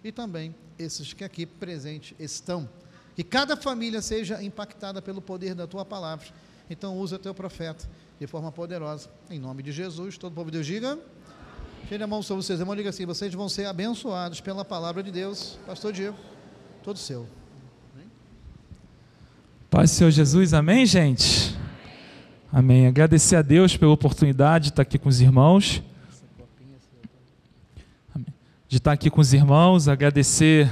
e também esses que aqui presentes estão. Que cada família seja impactada pelo poder da tua palavra. Então usa teu profeta de forma poderosa, em nome de Jesus. Todo o povo de Deus diga. Tire a mão sobre vocês, irmão, diga assim: vocês vão ser abençoados pela palavra de Deus. Pastor Diego, todo seu. Paz do Senhor Jesus, amém, gente? Amém. Agradecer a Deus pela oportunidade de estar aqui com os irmãos. Agradecer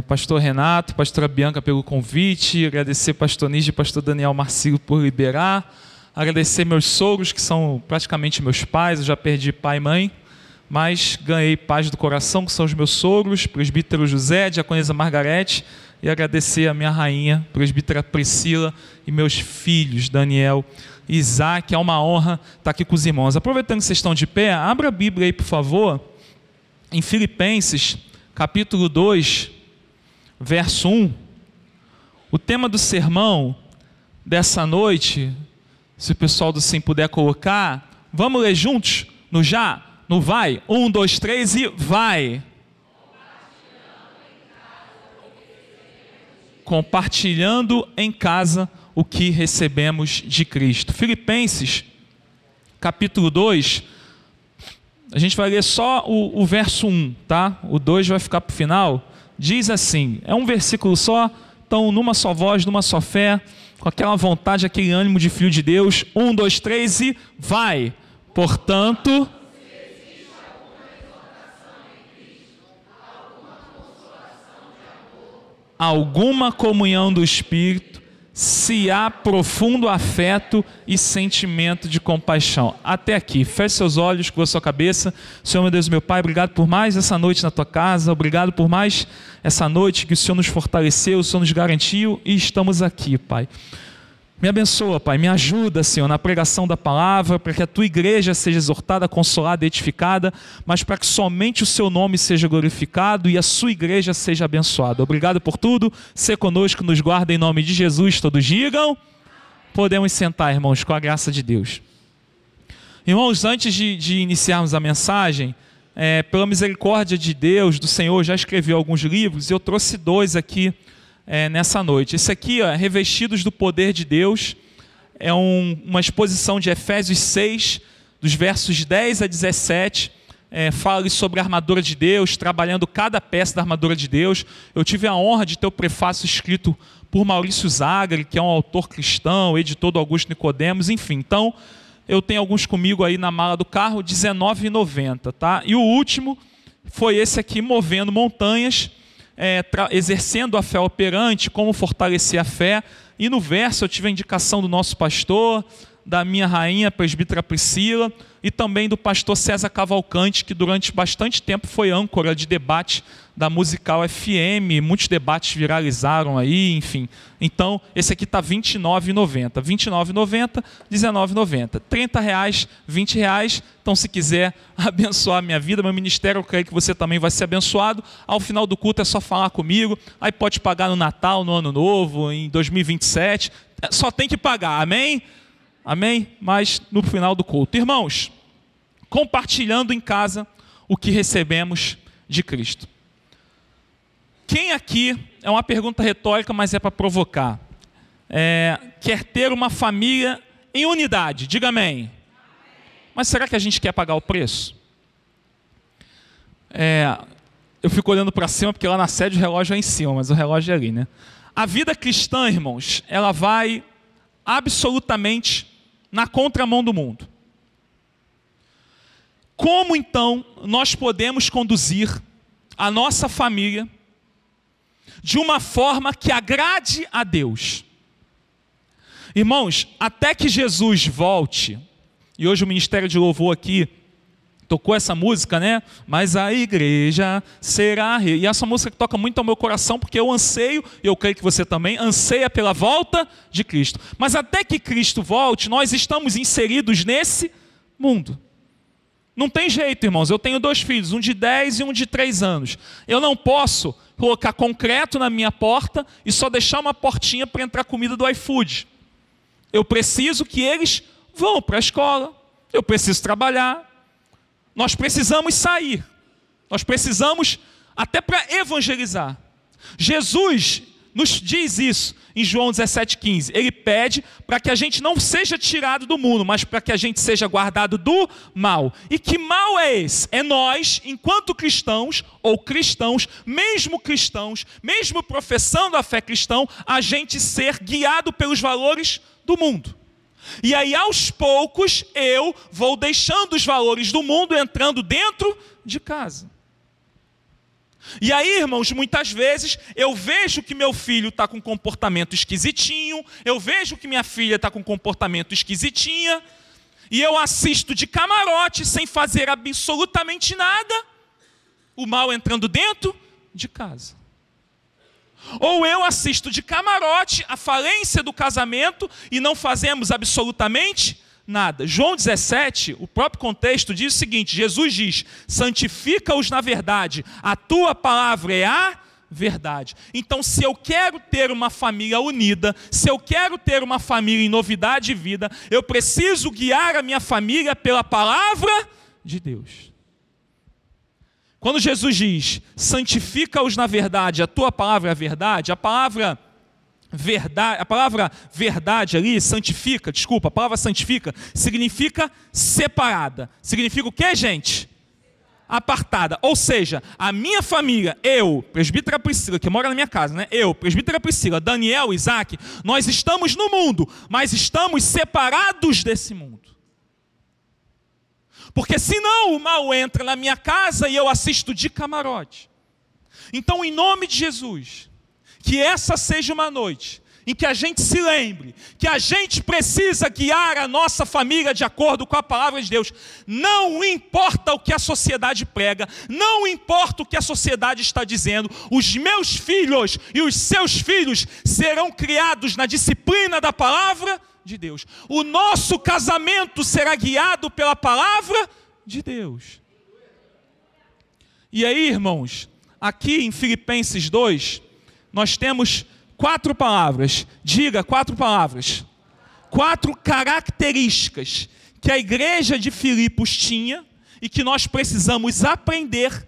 pastor Renato, pastora Bianca pelo convite, agradecer pastor Nígia e pastor Daniel Marcílio por liberar, agradecer meus sogros, que são praticamente meus pais. Eu já perdi pai e mãe, mas ganhei paz do coração, que são os meus sogros, presbítero José, diaconisa Margarete, e agradecer a minha rainha, presbítera Priscila, e meus filhos, Daniel e Isaac. É uma honra estar aqui com os irmãos. Aproveitando que vocês estão de pé, abra a Bíblia aí, por favor, em Filipenses, capítulo 2, verso 1. O tema do sermão dessa noite, se o pessoal do Sim puder colocar, vamos ler juntos? No já? No vai? 1, 2, 3 e vai! Compartilhando em casa o que recebemos de Cristo. Filipenses, capítulo 2, a gente vai ler só o verso 1, tá? O 2 vai ficar para o final. Diz assim, é um versículo só, então numa só voz, numa só fé, com aquela vontade, aquele ânimo de filho de Deus. 1, 2, 3 e vai! Portanto, alguma comunhão do Espírito, se há profundo afeto e sentimento de compaixão. Até aqui, feche seus olhos, curva sua cabeça. Senhor, meu Deus, meu Pai, obrigado por mais essa noite na Tua casa, obrigado por mais essa noite que o Senhor nos fortaleceu, o Senhor nos garantiu e estamos aqui, Pai. Me abençoa, Pai, me ajuda, Senhor, na pregação da palavra, para que a Tua igreja seja exortada, consolada e edificada, mas para que somente o Seu nome seja glorificado e a Sua igreja seja abençoada. Obrigado por tudo, ser conosco, nos guarda em nome de Jesus, todos digam. Podemos sentar, irmãos, com a graça de Deus. Irmãos, antes de iniciarmos a mensagem, pela misericórdia de Deus, do Senhor, já escrevi alguns livros, e eu trouxe 2 aqui, nessa noite. Esse aqui, Revestidos do Poder de Deus, é uma exposição de Efésios 6, dos versos 10 a 17, fala sobre a armadura de Deus, trabalhando cada peça da armadura de Deus. Eu tive a honra de ter o prefácio escrito por Maurício Zagari, que é um autor cristão, editor do Augusto Nicodemos, enfim. Então, eu tenho alguns comigo aí na mala do carro, R$19,90, tá? E o último foi esse aqui, Movendo Montanhas, exercendo a fé operante, como fortalecer a fé. E no verso eu tive a indicação do nosso pastor, da minha rainha, presbítera Priscila, e também do pastor César Cavalcante, que durante bastante tempo foi âncora de debate da Musical FM, muitos debates viralizaram aí, enfim. Então, esse aqui está R$29,90. R$29,90, R$19,90. R$30, R$20. Então, se quiser abençoar a minha vida, meu ministério, eu creio que você também vai ser abençoado. Ao final do culto é só falar comigo. Aí pode pagar no Natal, no Ano Novo, em 2027. Só tem que pagar, amém? Amém? Mas no final do culto. Irmãos, compartilhando em casa o que recebemos de Cristo. Quem aqui, é uma pergunta retórica, mas é para provocar, quer ter uma família em unidade? Diga amém. Mas será que a gente quer pagar o preço? Eu fico olhando para cima, porque lá na sede o relógio é em cima, mas o relógio é ali, né? A vida cristã, irmãos, ela vai absolutamente na contramão do mundo. Como então nós podemos conduzir a nossa família de uma forma que agrade a Deus? Irmãos, até que Jesus volte, e hoje o Ministério de Louvor aqui tocou essa música, né? Mas a igreja será... E essa música que toca muito ao meu coração, porque eu anseio, e eu creio que você também, anseia pela volta de Cristo. Mas até que Cristo volte, nós estamos inseridos nesse mundo. Não tem jeito, irmãos. Eu tenho 2 filhos, um de 10 e um de 3 anos. Eu não posso colocar concreto na minha porta e só deixar uma portinha para entrar comida do iFood. Eu preciso que eles vão para a escola. Eu preciso trabalhar. Nós precisamos sair. Nós precisamos até para evangelizar. Jesus nos diz isso em João 17,15. Ele pede para que a gente não seja tirado do mundo, mas para que a gente seja guardado do mal. E que mal é esse? É nós, enquanto cristãos, ou cristãos, mesmo professando a fé cristã, a gente ser guiado pelos valores do mundo. E aí, aos poucos, eu vou deixando os valores do mundo entrando dentro de casa. E aí, irmãos, muitas vezes eu vejo que meu filho está com um comportamento esquisitinho, eu vejo que minha filha está com um comportamento esquisitinha, e eu assisto de camarote, sem fazer absolutamente nada, o mal entrando dentro de casa. Ou eu assisto de camarote a falência do casamento e não fazemos absolutamente nada. João 17, o próprio contexto diz o seguinte, Jesus diz, santifica-os na verdade, a tua palavra é a verdade. Então, se eu quero ter uma família unida, se eu quero ter uma família em novidade de vida, eu preciso guiar a minha família pela palavra de Deus. Quando Jesus diz, santifica-os na verdade, a tua palavra é a verdade, a palavra verdade ali, a palavra santifica, significa separada. Significa o que, gente? Apartada. Ou seja, a minha família, eu, presbítera Priscila, que mora na minha casa, né? Eu, presbítera Priscila, Daniel, Isaac, nós estamos no mundo, mas estamos separados desse mundo. Porque senão o mal entra na minha casa e eu assisto de camarote. Então, em nome de Jesus, que essa seja uma noite em que a gente se lembre que a gente precisa guiar a nossa família de acordo com a palavra de Deus. Não importa o que a sociedade prega, não importa o que a sociedade está dizendo, os meus filhos e os seus filhos serão criados na disciplina da palavra de Deus. O nosso casamento será guiado pela palavra de Deus. E aí, irmãos, aqui em Filipenses 2, nós temos 4 palavras. Diga 4 palavras. 4 características que a igreja de Filipos tinha e que nós precisamos aprender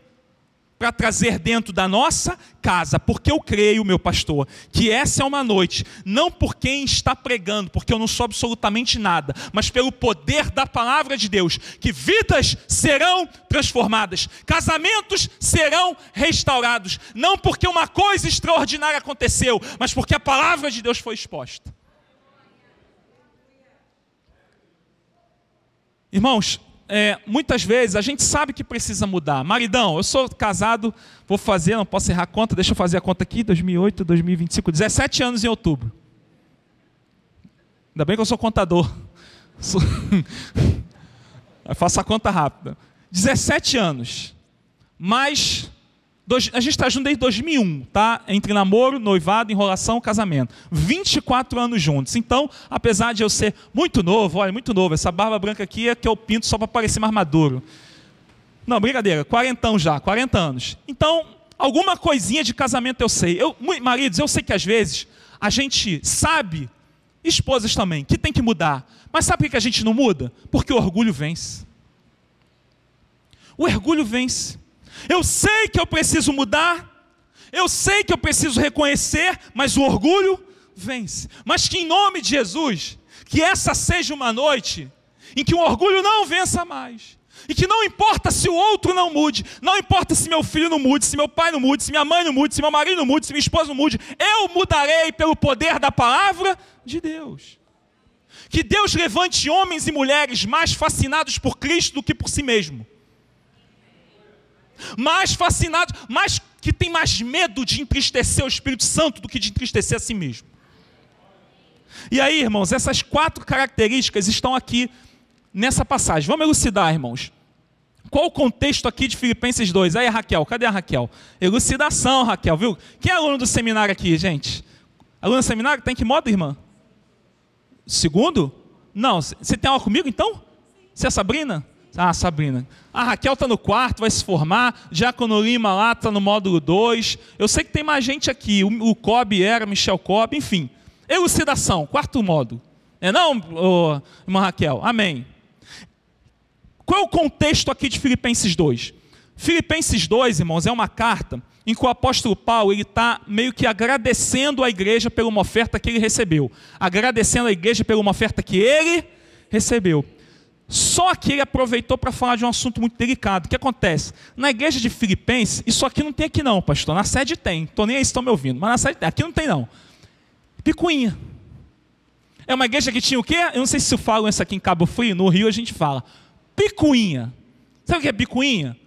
para trazer dentro da nossa casa. Porque eu creio, meu pastor, que essa é uma noite, não por quem está pregando, porque eu não sou absolutamente nada, mas pelo poder da palavra de Deus, que vidas serão transformadas, casamentos serão restaurados, não porque uma coisa extraordinária aconteceu, mas porque a palavra de Deus foi exposta. Irmãos, muitas vezes a gente sabe que precisa mudar. Maridão, eu sou casado, vou fazer, não posso errar a conta, deixa eu fazer a conta aqui, 2008, 2025, 17 anos em outubro. Ainda bem que eu sou contador. Eu faço a conta rápida. 17 anos, mas a gente está junto desde 2001, tá? Entre namoro, noivado, enrolação, casamento. 24 anos juntos. Então, apesar de eu ser muito novo, olha, muito novo, essa barba branca aqui é que eu pinto só para parecer mais maduro. Não, brincadeira, 40 anos. Então, alguma coisinha de casamento eu sei. Maridos, eu sei que às vezes a gente sabe, esposas também, que tem que mudar. Mas sabe por que a gente não muda? Porque o orgulho vence. O orgulho vence. Eu sei que eu preciso mudar, eu sei que eu preciso reconhecer, mas o orgulho vence. Mas que em nome de Jesus, que essa seja uma noite em que o orgulho não vença mais. E que não importa se o outro não mude, não importa se meu filho não mude, se meu pai não mude, se minha mãe não mude, se meu marido não mude, se minha esposa não mude, eu mudarei pelo poder da palavra de Deus. Que Deus levante homens e mulheres mais fascinados por Cristo do que por si mesmo. Mais fascinados, que tem mais medo de entristecer o Espírito Santo do que de entristecer a si mesmo. E aí, irmãos, essas 4 características estão aqui nessa passagem. Vamos elucidar, irmãos. Qual o contexto aqui de Filipenses 2? Aí, Raquel, cadê a Raquel? Elucidação, Raquel, viu? Quem é aluno do seminário aqui, gente? Aluno do seminário, tem que modo, irmã? Segundo? Não, você tem aula comigo, então? Você é a Sabrina? Ah, Sabrina. A Raquel está no quarto, vai se formar. Diácono Lima lá está no módulo 2. Eu sei que tem mais gente aqui. O Cobb Michel Cobb, enfim. Elucidação, 4º módulo. Não, irmã Raquel? Amém. Qual é o contexto aqui de Filipenses 2? Filipenses 2, irmãos, é uma carta em que o apóstolo Paulo está meio que agradecendo a igreja por uma oferta que ele recebeu. Agradecendo a igreja por uma oferta que ele recebeu. Só que ele aproveitou para falar de um assunto muito delicado. O que acontece? Na igreja de Filipenses, isso aqui não tem aqui não, pastor. Na sede tem. Estou nem aí se estão me ouvindo, mas na sede tem. Aqui não tem não. Picuinha. É uma igreja que tinha o quê? Eu não sei se falam isso aqui em Cabo Frio, no Rio a gente fala. Picuinha. Sabe o que é picuinha?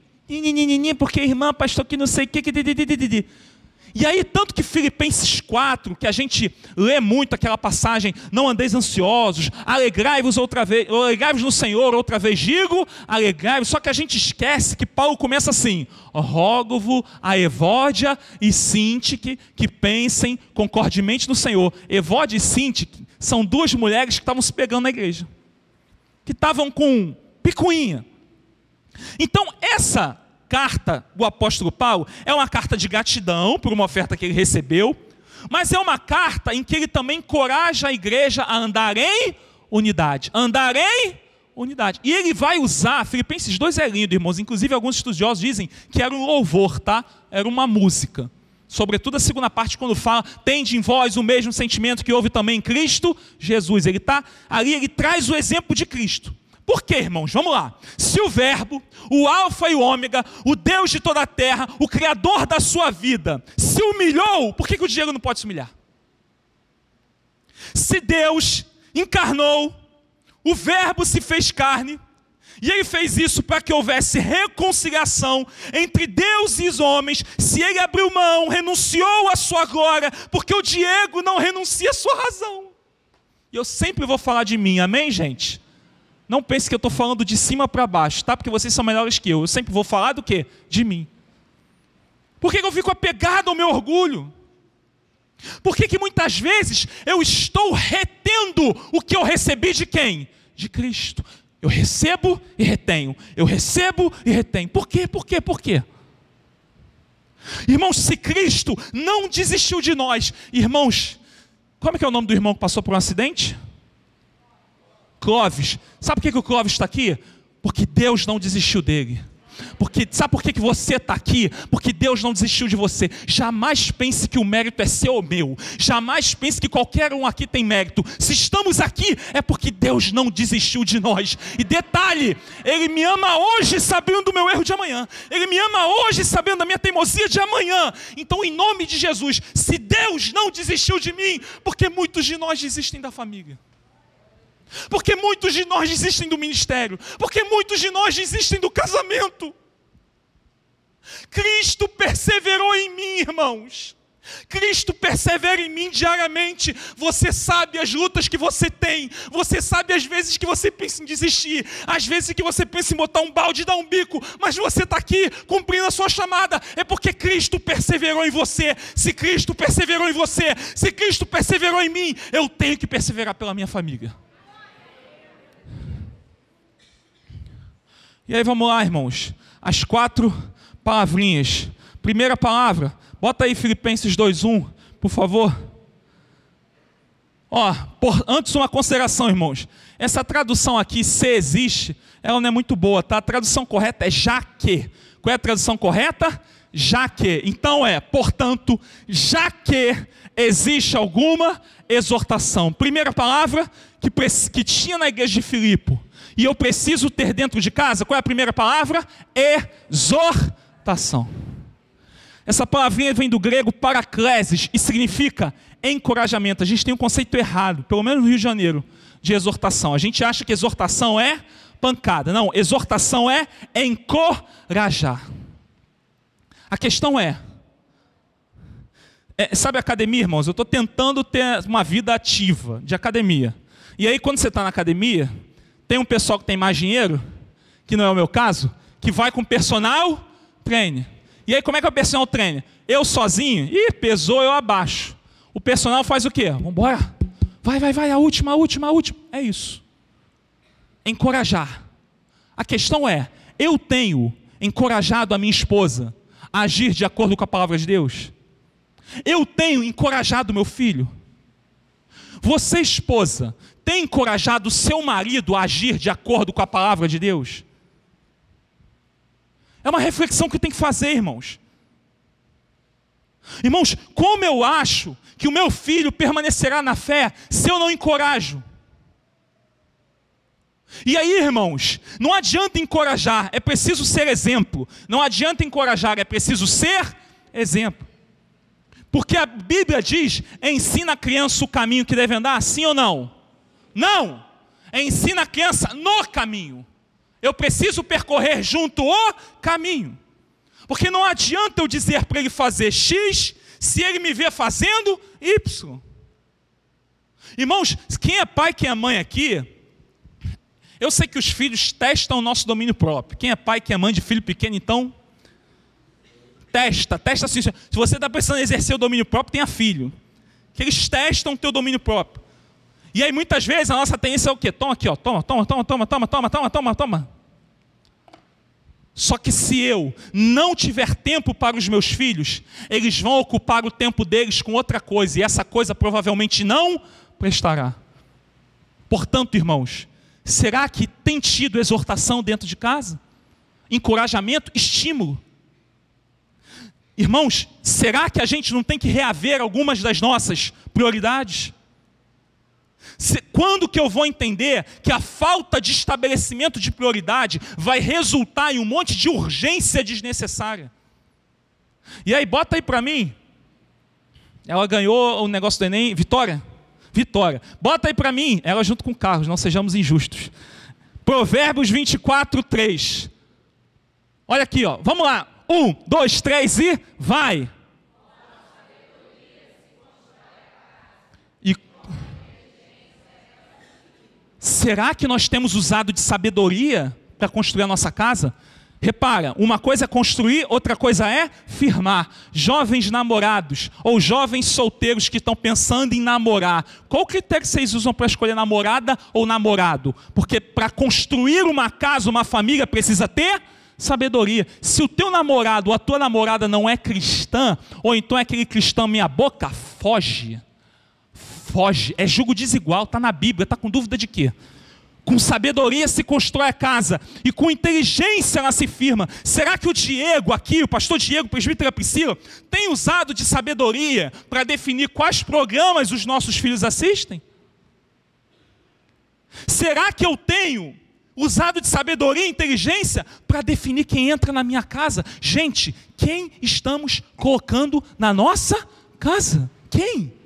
Porque irmã, pastor, que não sei o que. E aí, tanto que Filipenses 4, que a gente lê muito aquela passagem, não andeis ansiosos, alegrai-vos no Senhor, outra vez digo, alegrai-vos, só que a gente esquece que Paulo começa assim, rogo-vos a Evódia e Sintique que pensem concordemente no Senhor. Evódia e Sintique são duas mulheres que estavam se pegando na igreja, que estavam com picuinha. Então, essa carta do apóstolo Paulo é uma carta de gratidão por uma oferta que ele recebeu, mas é uma carta em que ele também encoraja a igreja a andar em unidade. Andar em unidade. E ele vai usar, Filipenses 2 é lindo, irmãos, inclusive alguns estudiosos dizem que era um louvor, tá? Era uma música. Sobretudo a segunda parte, quando fala, tende em vós o mesmo sentimento que houve também em Cristo Jesus. Ele está ali, ele traz o exemplo de Cristo. Por quê, irmãos? Vamos lá. Se o verbo, o alfa e o ômega, o Deus de toda a terra, o criador da sua vida, se humilhou, por que o Diego não pode se humilhar? Se Deus encarnou, o verbo se fez carne, e ele fez isso para que houvesse reconciliação entre Deus e os homens, se ele abriu mão, renunciou à sua glória, porque o Diego não renuncia à sua razão. E eu sempre vou falar de mim, amém, gente? Não pense que eu estou falando de cima para baixo, tá? Porque vocês são melhores que eu. Eu sempre vou falar do quê? De mim. Por que eu fico apegado ao meu orgulho? Por que muitas vezes eu estou retendo o que eu recebi de quem? De Cristo. Eu recebo e retenho. Eu recebo e retenho. Por quê? Por quê? Por quê? Irmãos, se Cristo não desistiu de nós, irmãos, como é que é o nome do irmão que passou por um acidente? Clóvis. Sabe por que o Clóvis está aqui? Porque Deus não desistiu dele. Sabe por que você está aqui? Porque Deus não desistiu de você. Jamais pense que o mérito é seu ou meu. Jamais pense que qualquer um aqui tem mérito. Se estamos aqui, é porque Deus não desistiu de nós. E detalhe, Ele me ama hoje sabendo do meu erro de amanhã. Ele me ama hoje sabendo da minha teimosia de amanhã. Então, em nome de Jesus, se Deus não desistiu de mim, porque muitos de nós desistem da família. Porque muitos de nós desistem do ministério. Porque muitos de nós desistem do casamento. Cristo perseverou em mim, irmãos. Cristo persevera em mim diariamente. Você sabe as lutas que você tem. Você sabe as vezes que você pensa em desistir. Às vezes que você pensa em botar um balde e dar um bico. Mas você está aqui cumprindo a sua chamada. É porque Cristo perseverou em você. Se Cristo perseverou em você, se Cristo perseverou em mim, eu tenho que perseverar pela minha família. E aí vamos lá, irmãos. As 4 palavrinhas. Primeira palavra, bota aí Filipenses 2:1, por favor. Antes uma consideração, irmãos. Essa tradução aqui, se existe, ela não é muito boa, tá? A tradução correta é já que. Qual é a tradução correta? Já que. Então portanto, já que existe alguma exortação. Primeira palavra que tinha na igreja de Filipe. E eu preciso ter dentro de casa, qual é a primeira palavra? Exortação. Essa palavrinha vem do grego paraklesis e significa encorajamento. A gente tem um conceito errado, pelo menos no Rio de Janeiro, de exortação. A gente acha que exortação é pancada. Não, exortação é encorajar. A questão sabe a academia, irmãos? Eu estou tentando ter uma vida ativa de academia. E aí quando você está na academia, tem um pessoal que tem mais dinheiro, que não é o meu caso, que vai com personal trainer. E aí como é que é o personal trainer? Eu sozinho, pesou, eu abaixo. O personal faz o quê? Vamos embora. Vai, a última. É isso. Encorajar. A questão eu tenho encorajado a minha esposa a agir de acordo com a palavra de Deus? Eu tenho encorajado meu filho? Você, esposa, tem encorajado o seu marido a agir de acordo com a palavra de Deus? É uma reflexão que tem que fazer, irmãos. Irmãos, como eu acho que o meu filho permanecerá na fé se eu não encorajo? E aí, irmãos, não adianta encorajar, é preciso ser exemplo. Não adianta encorajar, é preciso ser exemplo. Porque a Bíblia diz, ensina a criança o caminho que deve andar, sim ou não? Não! Ensina a criança no caminho. Eu preciso percorrer junto o caminho. Porque não adianta eu dizer para ele fazer X, se ele me vê fazendo Y. Irmãos, quem é pai, quem é mãe aqui, eu sei que os filhos testam o nosso domínio próprio. Quem é pai, quem é mãe de filho pequeno, então, testa assim. Se você está pensando em exercer o domínio próprio, tenha filho. Que eles testam o teu domínio próprio. E aí muitas vezes a nossa tendência é o quê? Toma aqui, ó, toma. Só que se eu não tiver tempo para os meus filhos, eles vão ocupar o tempo deles com outra coisa, e essa coisa provavelmente não prestará. Portanto, irmãos, será que tem tido exortação dentro de casa? Encorajamento, estímulo? Irmãos, será que a gente não tem que reaver algumas das nossas prioridades? Quando que eu vou entender que a falta de estabelecimento de prioridade vai resultar em um monte de urgência desnecessária? E aí, bota aí para mim. Ela ganhou o negócio do Enem. Vitória. Bota aí para mim. Ela junto com o Carlos, não sejamos injustos. Provérbios 24, 3. Olha aqui, ó. Vamos lá. 1, 2, 3 e vai. Será que nós temos usado de sabedoria para construir a nossa casa? Repara, uma coisa é construir, outra coisa é firmar. Jovens namorados ou jovens solteiros que estão pensando em namorar, qual critério vocês usam para escolher namorada ou namorado? Porque para construir uma casa, uma família, precisa ter sabedoria. Se o teu namorado ou a tua namorada não é cristã, ou então é aquele cristão meia boca, foge. É jugo desigual, está na Bíblia, está com dúvida de quê? Com sabedoria se constrói a casa, e com inteligência ela se firma. Será que o Diego aqui, o pastor Diego, o presbítero Priscila, tem usado de sabedoria para definir quais programas os nossos filhos assistem? Será que eu tenho usado de sabedoria e inteligência para definir quem entra na minha casa? Gente, quem estamos colocando na nossa casa? Quem?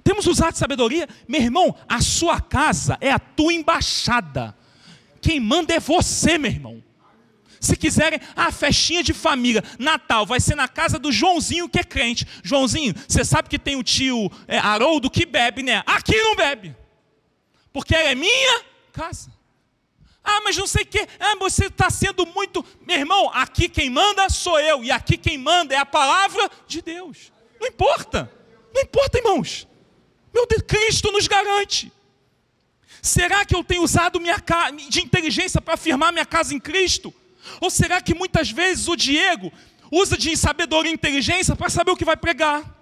Temos usado de sabedoria? Meu irmão, a sua casa é a tua embaixada. Quem manda é você, meu irmão. Se quiserem, festinha de família, Natal, vai ser na casa do Joãozinho que é crente. Joãozinho, você sabe que tem o tio Haroldo que bebe, né? Aqui não bebe. Porque é minha casa. Mas não sei o quê. Você está sendo muito... Meu irmão, aqui quem manda sou eu. E aqui quem manda é a palavra de Deus. Não importa. Não importa, irmãos. Meu Deus, Cristo nos garante. Será que eu tenho usado de inteligência para afirmar minha casa em Cristo? Ou será que muitas vezes o Diego usa de sabedoria e inteligência para saber o que vai pregar?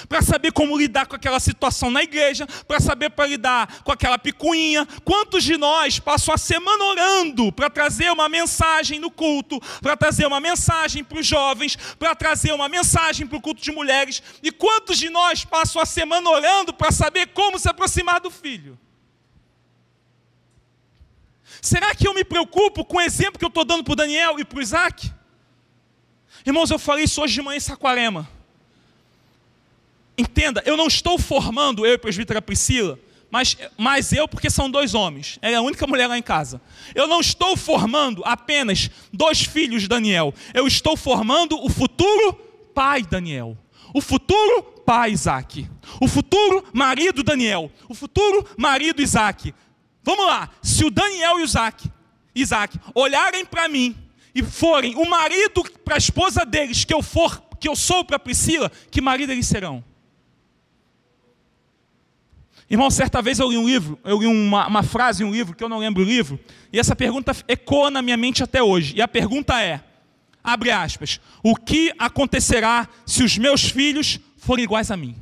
Para saber como lidar com aquela situação na igreja, para saber para lidar com aquela picuinha. Quantos de nós passam a semana orando para trazer uma mensagem no culto, para trazer uma mensagem para os jovens, para trazer uma mensagem para o culto de mulheres? E quantos de nós passam a semana orando para saber como se aproximar do filho? Será que eu me preocupo com o exemplo que eu estou dando para o Daniel e para o Isaac? Irmãos, eu falei isso hoje de manhã em Saquarema. Entenda, eu não estou formando, eu e a presbítera Priscila, mas eu, porque são 2 homens, ela é a única mulher lá em casa. Eu não estou formando apenas 2 filhos de Daniel, eu estou formando o futuro pai Daniel, o futuro pai Isaac, o futuro marido Daniel, o futuro marido Isaac. Vamos lá, se o Daniel e o Isaac olharem para mim e forem o marido para a esposa deles que eu sou para a Priscila, que marido eles serão? Irmão, certa vez eu li um livro, uma frase em um livro, que eu não lembro o livro, e essa pergunta ecoa na minha mente até hoje. E a pergunta é, abre aspas, o que acontecerá se os meus filhos forem iguais a mim?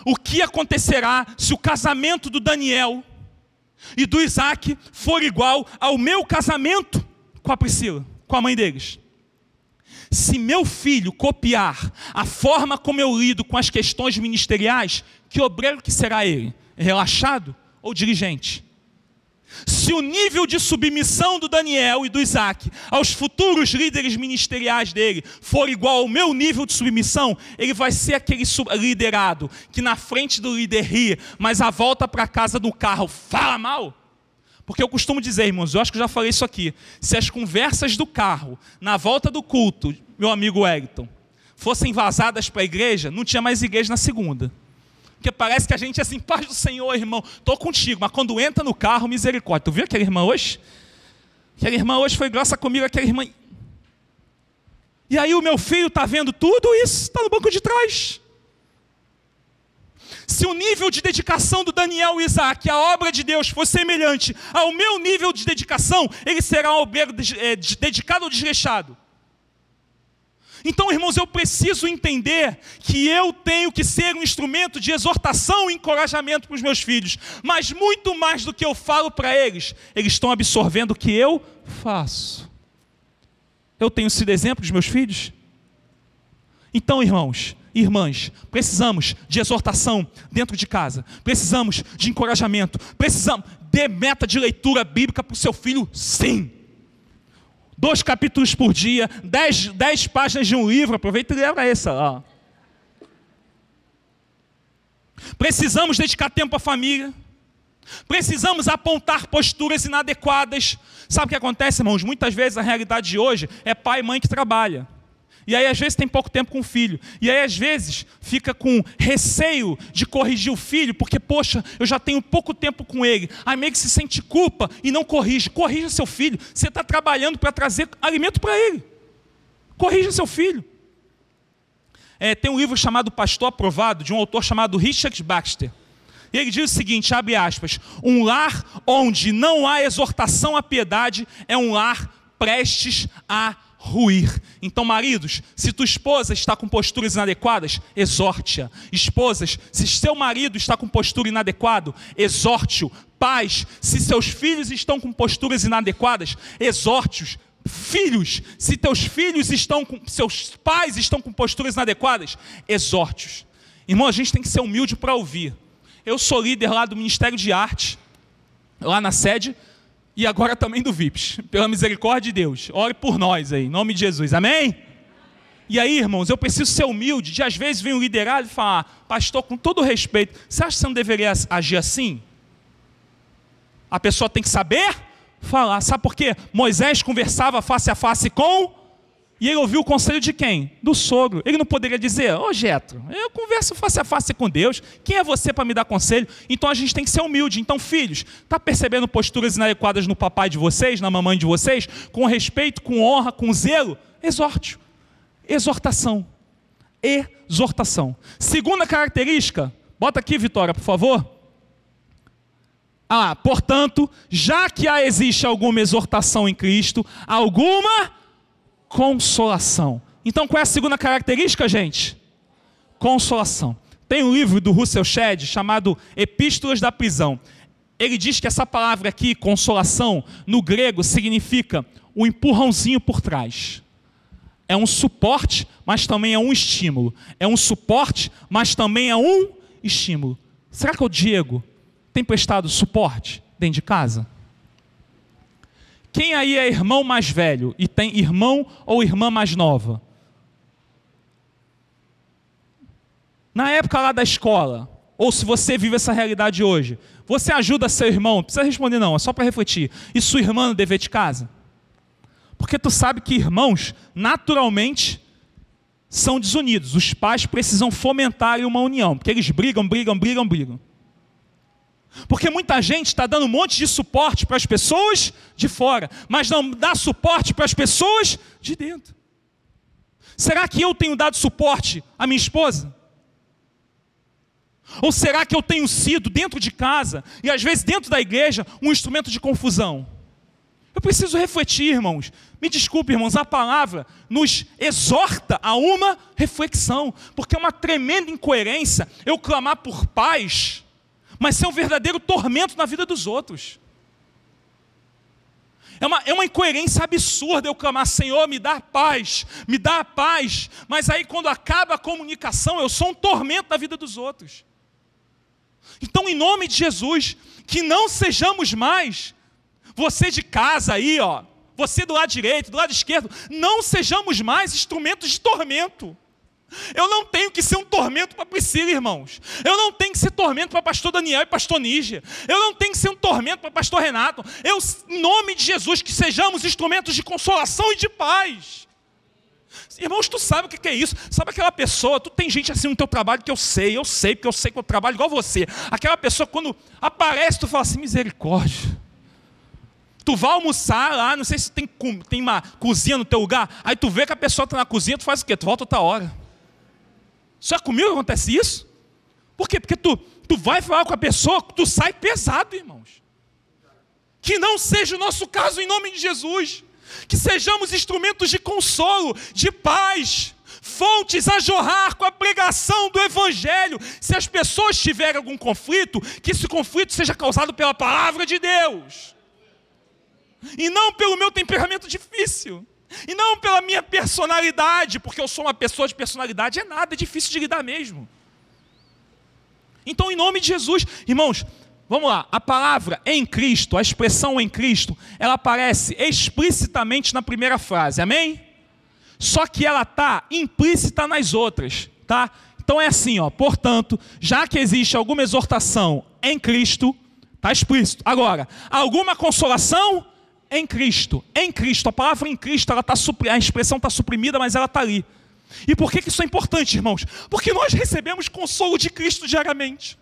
O que acontecerá se o casamento do Daniel e do Isaac for igual ao meu casamento com a Priscila, com a mãe deles. Se meu filho copiar a forma como eu lido com as questões ministeriais, que obreiro que será ele? Relaxado ou dirigente? Se o nível de submissão do Daniel e do Isaac aos futuros líderes ministeriais dele for igual ao meu nível de submissão, ele vai ser aquele liderado que na frente do líder ri, mas a volta para casa do carro fala mal. Porque eu costumo dizer, irmãos, eu acho que eu já falei isso aqui, se as conversas do carro, na volta do culto, meu amigo Wellington, fossem vazadas para a igreja, não tinha mais igreja na segunda. Porque parece que a gente é assim, paz do Senhor, irmão, estou contigo, mas quando entra no carro, misericórdia. Tu viu aquela irmã hoje? Aquela irmã hoje foi grossa comigo, aquela irmã... E aí o meu filho está vendo tudo isso, está no banco de trás. Se o nível de dedicação do Daniel e Isaac, a obra de Deus, for semelhante ao meu nível de dedicação, ele será um obreiro dedicado ou desleixado. Então, irmãos, eu preciso entender que eu tenho que ser um instrumento de exortação e encorajamento para os meus filhos. Mas muito mais do que eu falo para eles, eles estão absorvendo o que eu faço. Eu tenho sido exemplo dos meus filhos? Então, irmãos, irmãs, precisamos de exortação dentro de casa. Precisamos de encorajamento. Precisamos de meta de leitura bíblica para o seu filho, sim. 2 capítulos por dia, 10 páginas de um livro, aproveita e leva essa lá. Precisamos dedicar tempo à família. Precisamos apontar posturas inadequadas. Sabe o que acontece, irmãos? Muitas vezes a realidade de hoje é pai e mãe que trabalham. E aí às vezes tem pouco tempo com o filho. E aí às vezes fica com receio de corrigir o filho, porque poxa, eu já tenho pouco tempo com ele. Aí meio que se sente culpa e não corrige. Corrija seu filho. Você está trabalhando para trazer alimento para ele. Corrija seu filho. Tem um livro chamado Pastor Aprovado, de um autor chamado Richard Baxter. E ele diz o seguinte, abre aspas, um lar onde não há exortação à piedade é um lar prestes a ruir. Então, maridos, se tua esposa está com posturas inadequadas, exorte-a. Esposas, se seu marido está com postura inadequada, exorte-o. Pais, se seus filhos estão com posturas inadequadas, exorte-os. Filhos, se seus pais estão com posturas inadequadas, exorte-os. Irmão, a gente tem que ser humilde para ouvir. Eu sou líder lá do Ministério de Arte, lá na sede, e agora também do VIPS, pela misericórdia de Deus. Ore por nós aí, em nome de Jesus, amém? E aí, irmãos, eu preciso ser humilde, de às vezes vir um liderado e falar, pastor, com todo respeito, você acha que você não deveria agir assim? A pessoa tem que saber falar, sabe por quê? Moisés conversava face a face com... E ele ouviu o conselho de quem? Do sogro. Ele não poderia dizer, ô Jetro, eu converso face a face com Deus, quem é você para me dar conselho? Então a gente tem que ser humilde. Então, filhos, está percebendo posturas inadequadas no papai de vocês, na mamãe de vocês? Com respeito, com honra, com zelo? Exorte. Exortação. Exortação. Segunda característica, bota aqui, Vitória, por favor. Portanto, já que existe alguma exortação em Cristo, alguma consolação. Então, qual é a segunda característica, gente? Consolação. Tem um livro do Russell Shedd chamado Epístolas da Prisão. Ele diz que essa palavra aqui, consolação, no grego significa um empurrãozinho por trás. É um suporte, mas também é um estímulo. É um suporte, mas também é um estímulo. Será que o Diego tem prestado suporte dentro de casa? Quem aí é irmão mais velho e tem irmão ou irmã mais nova? Na época lá da escola, ou se você vive essa realidade hoje, você ajuda seu irmão? Não precisa responder não, é só para refletir. E sua irmã no dever de casa? Porque tu sabe que irmãos, naturalmente, são desunidos. Os pais precisam fomentar uma união, porque eles brigam. Porque muita gente está dando um monte de suporte para as pessoas de fora, mas não dá suporte para as pessoas de dentro. Será que eu tenho dado suporte à minha esposa? Ou será que eu tenho sido dentro de casa, e às vezes dentro da igreja, um instrumento de confusão? Eu preciso refletir, irmãos. Me desculpe, irmãos, a palavra nos exorta a uma reflexão, porque é uma tremenda incoerência eu clamar por paz, mas ser um verdadeiro tormento na vida dos outros. É uma incoerência absurda eu clamar, Senhor, me dá paz, mas aí quando acaba a comunicação, eu sou um tormento na vida dos outros. Então, em nome de Jesus, que não sejamos mais, você de casa aí, ó, você do lado direito, do lado esquerdo, não sejamos mais instrumentos de tormento. Eu não tenho que ser um tormento para Priscila, irmãos. Eu não tenho que ser tormento para pastor Daniel e pastor Nígia. Eu não tenho que ser um tormento para pastor Renato. Em nome de Jesus, que sejamos instrumentos de consolação e de paz. Irmãos, tu sabe o que é isso? Sabe aquela pessoa, tu tem gente assim no teu trabalho que eu sei que eu trabalho igual você. Aquela pessoa, quando aparece, tu fala assim, misericórdia. Tu vai almoçar lá, não sei se tem uma cozinha no teu lugar, aí tu vê que a pessoa está na cozinha, tu faz o quê? Tu volta outra hora. Só comigo acontece isso? Por quê? Porque tu vai falar com a pessoa, tu sai pesado, irmãos. Que não seja o nosso caso em nome de Jesus. Que sejamos instrumentos de consolo, de paz, fontes a jorrar com a pregação do Evangelho. Se as pessoas tiverem algum conflito, que esse conflito seja causado pela palavra de Deus. E não pelo meu temperamento difícil. E não pela minha personalidade, porque eu sou uma pessoa de personalidade, é difícil de lidar mesmo. Então, em nome de Jesus, irmãos, vamos lá, a palavra em Cristo, a expressão em Cristo, ela aparece explicitamente na primeira frase, amém? Só que ela está implícita nas outras, tá? Então é assim, ó, portanto, já que existe alguma exortação em Cristo, está explícito. Agora, alguma consolação em Cristo, a palavra em Cristo, a expressão está suprimida, mas ela está ali. E por que isso é importante, irmãos? Porque nós recebemos consolo de Cristo diariamente.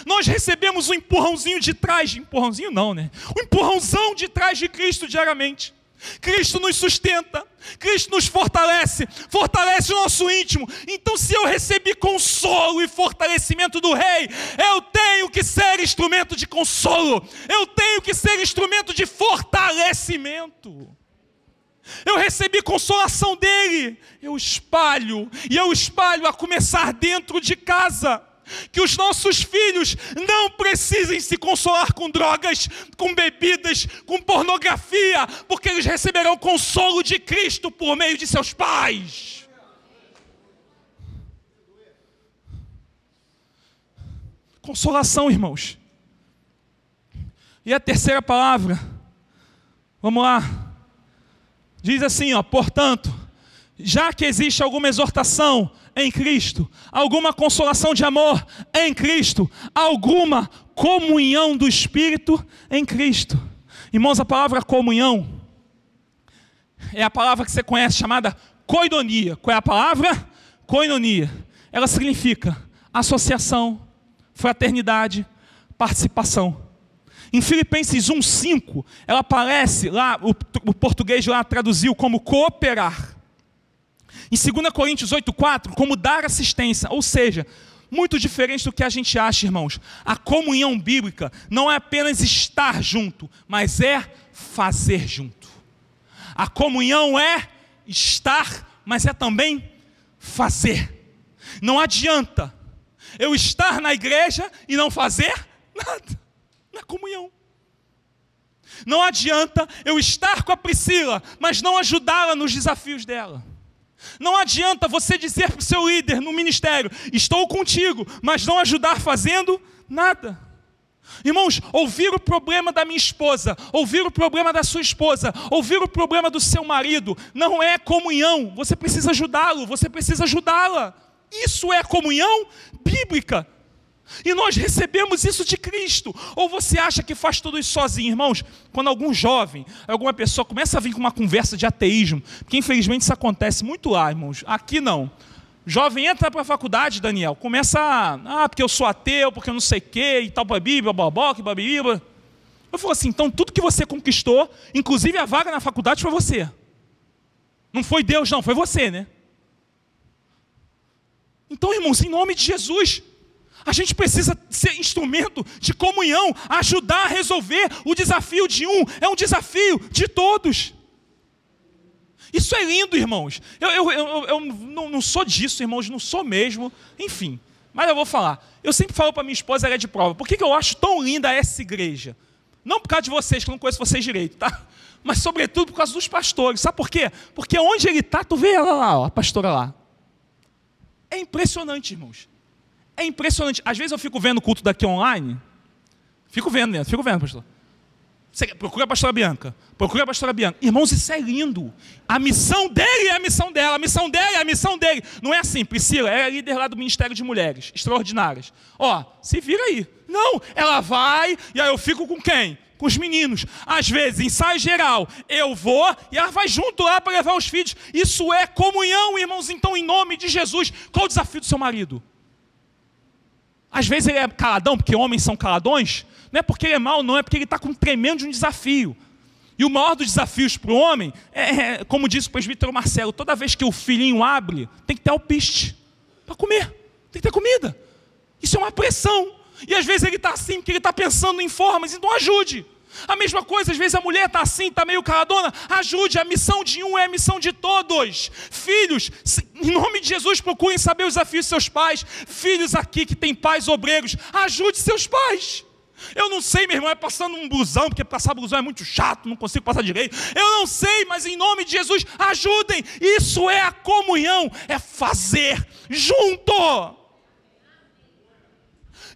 Nós recebemos um empurrãozinho de trás, empurrãozinho não, né? Um empurrãozão de trás de Cristo diariamente. Cristo nos sustenta, Cristo nos fortalece o nosso íntimo. Então, se eu recebi consolo e fortalecimento do Rei, eu tenho que ser instrumento de consolo, eu tenho que ser instrumento de fortalecimento. Eu recebi consolação dele, eu espalho a começar dentro de casa. Que os nossos filhos não precisem se consolar com drogas, com bebidas, com pornografia, porque eles receberão consolo de Cristo por meio de seus pais. Consolação, irmãos. E a terceira palavra, vamos lá, diz assim, ó, portanto, já que existe alguma exortação em Cristo, alguma consolação de amor em Cristo, alguma comunhão do Espírito em Cristo. Irmãos, a palavra comunhão é a palavra que você conhece, chamada koinonia. Qual é a palavra? Koinonia. Ela significa associação, fraternidade, participação. Em Filipenses 1:5, ela aparece lá, o português lá traduziu como cooperar. Em 2 Coríntios 8:4, como dar assistência, ou seja, muito diferente do que a gente acha, irmãos. A comunhão bíblica não é apenas estar junto, mas é fazer junto. A comunhão é estar, mas é também fazer. Não adianta eu estar na igreja e não fazer nada. Não é comunhão. Não adianta eu estar com a Priscila, mas não ajudá-la nos desafios dela. Não adianta você dizer para o seu líder no ministério, estou contigo, mas não ajudar fazendo nada. Irmãos, ouvir o problema da minha esposa, ouvir o problema da sua esposa, ouvir o problema do seu marido, não é comunhão. Você precisa ajudá-lo, você precisa ajudá-la. Isso é comunhão bíblica. E nós recebemos isso de Cristo. Ou você acha que faz tudo isso sozinho? Irmãos, quando algum jovem, alguma pessoa começa a vir com uma conversa de ateísmo, porque infelizmente isso acontece muito lá, irmãos, aqui não. Jovem entra para a faculdade, Daniel, começa porque eu sou ateu, porque eu não sei o quê, e tal, babíbia, baboca, babíbia. Eu falo assim, então tudo que você conquistou, inclusive a vaga na faculdade, foi você. Não foi Deus não, foi você, né? Então, irmãos, em nome de Jesus, a gente precisa ser instrumento de comunhão, ajudar a resolver o desafio de um, é um desafio de todos. Isso é lindo, irmãos. Eu não sou disso, irmãos, não sou mesmo, enfim. Mas eu vou falar. Eu sempre falo para minha esposa, ela é de prova. Por que eu acho tão linda essa igreja? Não por causa de vocês, que eu não conheço vocês direito, tá? mas sobretudo por causa dos pastores. Sabe por quê? Porque onde ele está, tu vê ela lá, ó, a pastora lá. É impressionante, irmãos. É impressionante. Às vezes eu fico vendo o culto daqui online. Fico vendo, pastor. Você procura a pastora Bianca. Irmãos, isso é lindo. A missão dele é a missão dela. A missão dela é a missão dele. Não é assim, Priscila é líder lá do Ministério de Mulheres Extraordinárias. Ó, se vira aí. Não, ela vai e aí eu fico com quem? Com os meninos. Às vezes, ensaio geral, eu vou e ela vai junto lá para levar os filhos. Isso é comunhão, irmãos. Então, em nome de Jesus, qual o desafio do seu marido? Às vezes ele é caladão, porque homens são caladões. Não é porque ele é mau, não, é porque ele está com um tremendo de um desafio. E o maior dos desafios para o homem como disse o presbítero Marcelo, toda vez que o filhinho abre, tem que ter alpiste para comer, tem que ter comida. Isso é uma pressão. E às vezes ele está assim, porque ele está pensando em formas, então ajude. A mesma coisa, às vezes a mulher está assim, está meio caladona, ajude, a missão de um é a missão de todos. Filhos, em nome de Jesus, procurem saber os desafios de seus pais. Filhos aqui que têm pais obreiros, ajude seus pais. Eu não sei, meu irmão, é passando um busão, porque passar busão é muito chato, não consigo passar direito. Eu não sei, mas em nome de Jesus, ajudem. Isso é a comunhão, é fazer junto.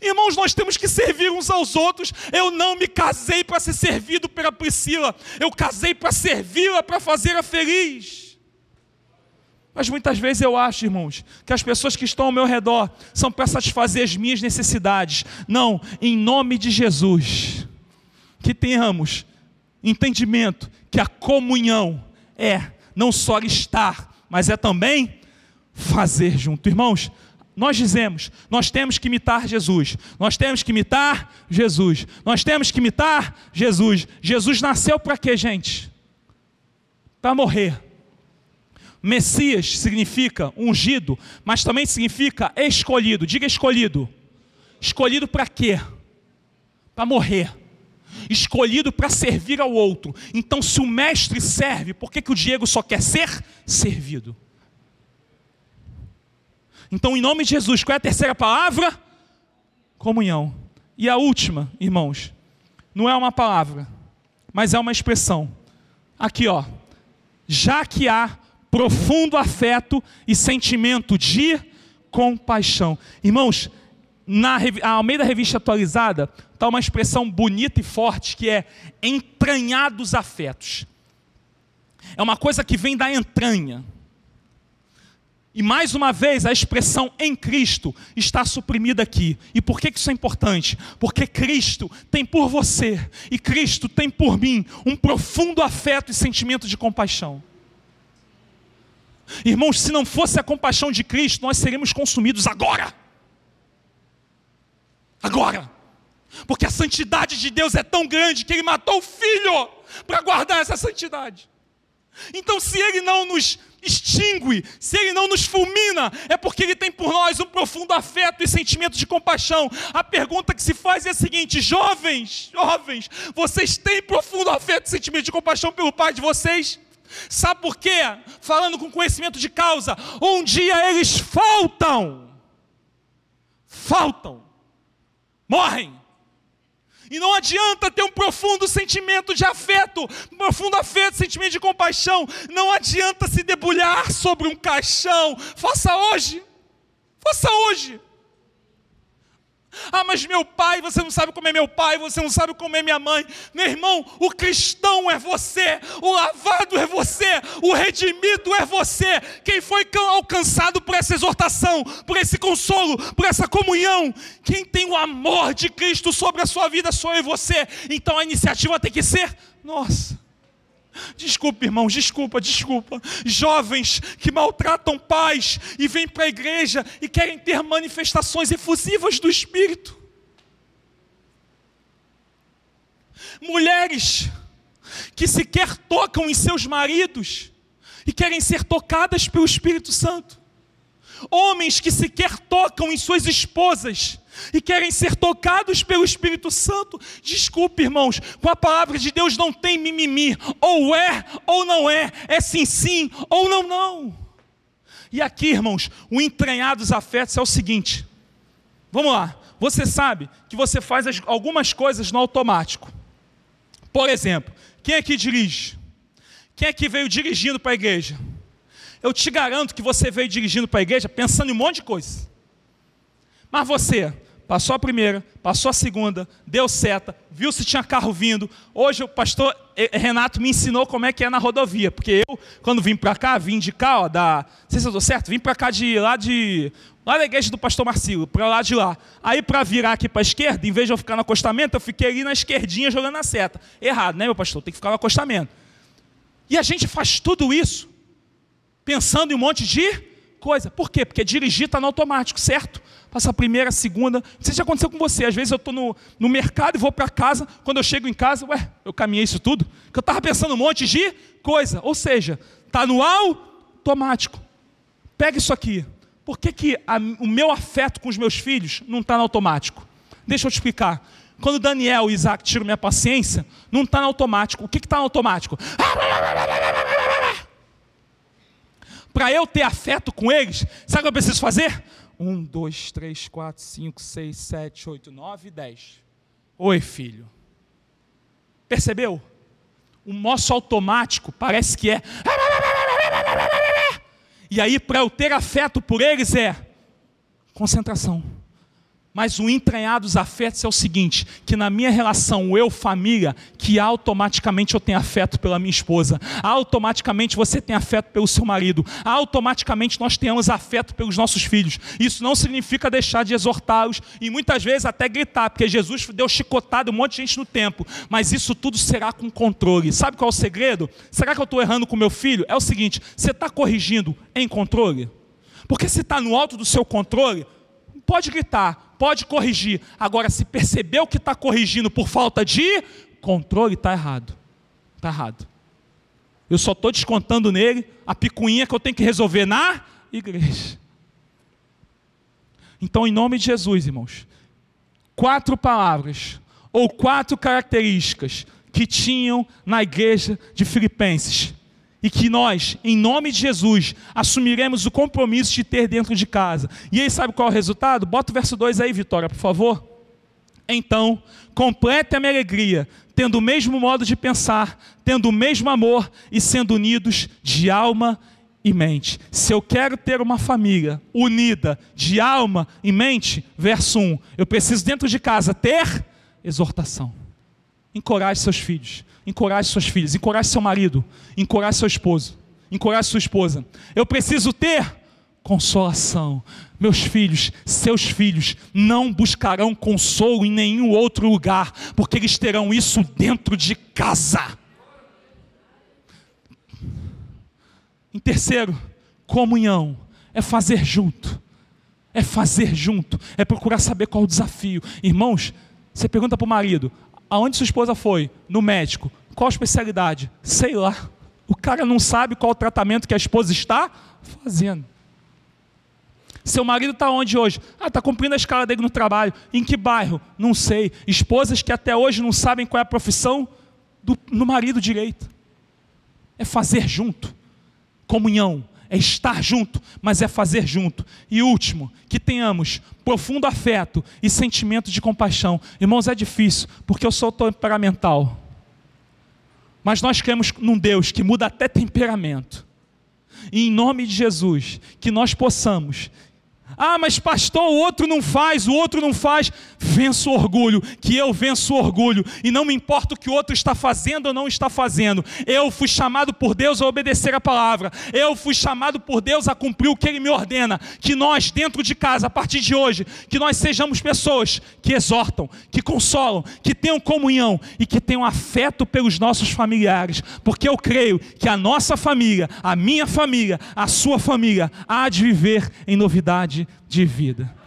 Irmãos, nós temos que servir uns aos outros. Eu não me casei para ser servido pela Priscila. Eu casei para servi-la, para fazê-la feliz. Mas muitas vezes eu acho, irmãos, que as pessoas que estão ao meu redor são para satisfazer as minhas necessidades. Não, em nome de Jesus, que tenhamos entendimento que a comunhão é não só estar, mas é também fazer junto. Irmãos, nós dizemos, nós temos que imitar Jesus. Nós temos que imitar Jesus. Nós temos que imitar Jesus. Jesus nasceu para quê, gente? Para morrer. Messias significa ungido, mas também significa escolhido. Diga escolhido. Escolhido para quê? Para morrer. Escolhido para servir ao outro. Então, se o mestre serve, por que o Diego só quer ser servido? Então, em nome de Jesus, qual é a terceira palavra? Comunhão. E a última, irmãos, não é uma palavra, mas é uma expressão. Aqui, ó. Já que há profundo afeto e sentimento de compaixão. Irmãos, na Almeida Revista Atualizada, está uma expressão bonita e forte, que é entranhados afetos. É uma coisa que vem da entranha. E mais uma vez a expressão em Cristo está suprimida aqui. E por que isso é importante? Porque Cristo tem por você e Cristo tem por mim um profundo afeto e sentimento de compaixão. Irmãos, se não fosse a compaixão de Cristo, nós seríamos consumidos agora. Agora. Porque a santidade de Deus é tão grande que Ele matou o Filho para guardar essa santidade. Então, se Ele não nos extingue, se Ele não nos fulmina, é porque Ele tem por nós um profundo afeto e sentimento de compaixão. A pergunta que se faz é a seguinte: jovens, vocês têm profundo afeto e sentimento de compaixão pelo Pai de vocês? Sabe por quê? Falando com conhecimento de causa, um dia eles faltam, morrem. E não adianta ter um profundo sentimento de afeto, sentimento de compaixão. Não adianta se debulhar sobre um caixão. Faça hoje. Ah, mas meu pai, você não sabe como é meu pai, você não sabe como é minha mãe. Meu irmão, o cristão é você, o lavado é você, o redimido é você. Quem foi alcançado por essa exortação, por esse consolo, por essa comunhão, quem tem o amor de Cristo sobre a sua vida sou eu e você. Então a iniciativa tem que ser nossa. Desculpa, irmãos, desculpa. Jovens que maltratam pais e vêm para a igreja e querem ter manifestações efusivas do Espírito. Mulheres que sequer tocam em seus maridos e querem ser tocadas pelo Espírito Santo. Homens que sequer tocam em suas esposas e querem ser tocados pelo Espírito Santo. Desculpe, irmãos, com a palavra de Deus não tem mimimi. Ou é ou não é. É sim ou não. E aqui, irmãos, o entranhados afetos é o seguinte. Vamos lá. Você sabe que você faz algumas coisas no automático. Por exemplo, quem aqui dirige? Quem é que veio dirigindo para a igreja? Eu te garanto que você veio dirigindo para a igreja pensando em um monte de coisa. Mas você passou a primeira, passou a segunda, deu seta, viu se tinha carro vindo. Hoje o pastor Renato me ensinou como é que é na rodovia, porque eu, quando vim para cá, vim de cá, não sei se eu estou certo, vim para cá lá da igreja do pastor Marcílio, para lá de lá. Aí para virar aqui para a esquerda, em vez de eu ficar no acostamento, eu fiquei ali na esquerdinha jogando a seta. Errado, né, meu pastor? Tem que ficar no acostamento. E a gente faz tudo isso pensando em um monte de coisa. Por quê? Porque dirigir está no automático, certo? Passa a primeira, a segunda. Não sei se aconteceu com você. Às vezes eu estou no mercado e vou para casa. Quando eu chego em casa, eu caminhei isso tudo. Porque eu estava pensando um monte de coisa. Ou seja, está no automático. Pega isso aqui. Por que o meu afeto com os meus filhos não está no automático? Deixa eu te explicar. Quando Daniel e Isaac tiram minha paciência, não está no automático. O que está no automático? Para eu ter afeto com eles, sabe o que eu preciso fazer? 1, 2, 3, 4, 5, 6, 7, 8, 9, 10. Oi, filho. Percebeu? O nosso automático parece que é... E aí, para eu ter afeto por eles, é concentração. Mas o entranhar dos afetos é o seguinte, que na minha relação, eu-família, que automaticamente eu tenho afeto pela minha esposa, automaticamente você tem afeto pelo seu marido, automaticamente nós tenhamos afeto pelos nossos filhos. Isso não significa deixar de exortá-los e muitas vezes até gritar, porque Jesus deu chicotada um monte de gente no tempo, mas isso tudo será com controle. Sabe qual é o segredo? Será que eu estou errando com meu filho? É o seguinte, você está corrigindo em controle? Porque se está no alto do seu controle, pode gritar, pode corrigir. Agora, se percebeu que está corrigindo por falta de controle, está errado. Está errado. Eu só estou descontando nele a picuinha que eu tenho que resolver na igreja. Então, em nome de Jesus, irmãos, 4 palavras, ou 4 características que tinham na igreja de Filipenses. E que nós, em nome de Jesus, assumiremos o compromisso de ter dentro de casa. E aí sabe qual é o resultado? Bota o verso 2 aí, Vitória, por favor. Então, complete a minha alegria, tendo o mesmo modo de pensar, tendo o mesmo amor e sendo unidos de alma e mente. Se eu quero ter uma família unida de alma e mente, verso 1, eu preciso dentro de casa ter exortação. Encoraje seus filhos. Encoraje suas filhas, encoraje seu marido, encoraje seu esposo, encoraje sua esposa. Eu preciso ter consolação. Meus filhos, seus filhos não buscarão consolo em nenhum outro lugar, porque eles terão isso dentro de casa. Em terceiro, comunhão, é fazer junto. É fazer junto, é procurar saber qual é o desafio. Irmãos, você pergunta para o marido, aonde sua esposa foi? No médico. Qual a especialidade? Sei lá. O cara não sabe qual o tratamento que a esposa está fazendo. Seu marido está onde hoje? Está cumprindo a escala dele no trabalho. Em que bairro? Não sei. Esposas que até hoje não sabem qual é a profissão do marido direito. É fazer junto. Comunhão. É estar junto, mas é fazer junto. E último, que tenhamos profundo afeto e sentimento de compaixão. Irmãos, é difícil, porque eu sou temperamental. Mas nós cremos num Deus que muda até temperamento. E em nome de Jesus, que nós possamos... mas pastor, o outro não faz. Vença o orgulho, que eu venço o orgulho. E não me importa o que o outro está fazendo ou não está fazendo. Eu fui chamado por Deus a obedecer a palavra. Eu fui chamado por Deus a cumprir o que Ele me ordena. Que nós, dentro de casa, a partir de hoje, que nós sejamos pessoas que exortam, que consolam, que tenham comunhão e que tenham afeto pelos nossos familiares. Porque eu creio que a nossa família, a minha família, a sua família, há de viver em novidade de vida.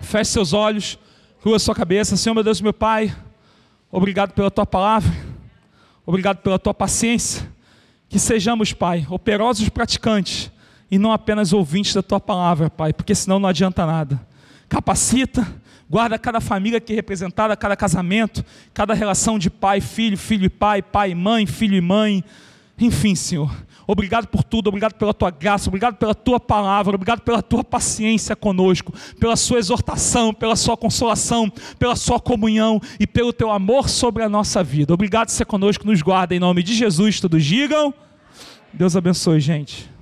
Feche seus olhos, curva sua cabeça. Senhor, meu Deus, meu Pai, obrigado pela Tua palavra, obrigado pela Tua paciência, que sejamos, Pai, operosos praticantes e não apenas ouvintes da Tua palavra, Pai, porque senão não adianta nada. Capacita, guarda cada família aqui representada, cada casamento, cada relação de pai, filho, filho e pai, pai e mãe, filho e mãe, enfim, Senhor, Obrigado por tudo, obrigado pela tua graça, obrigado pela tua palavra, obrigado pela tua paciência conosco, pela sua exortação, pela sua consolação, pela sua comunhão e pelo teu amor sobre a nossa vida. Obrigado por ser conosco, nos guarda em nome de Jesus, todos digam. Deus abençoe, gente.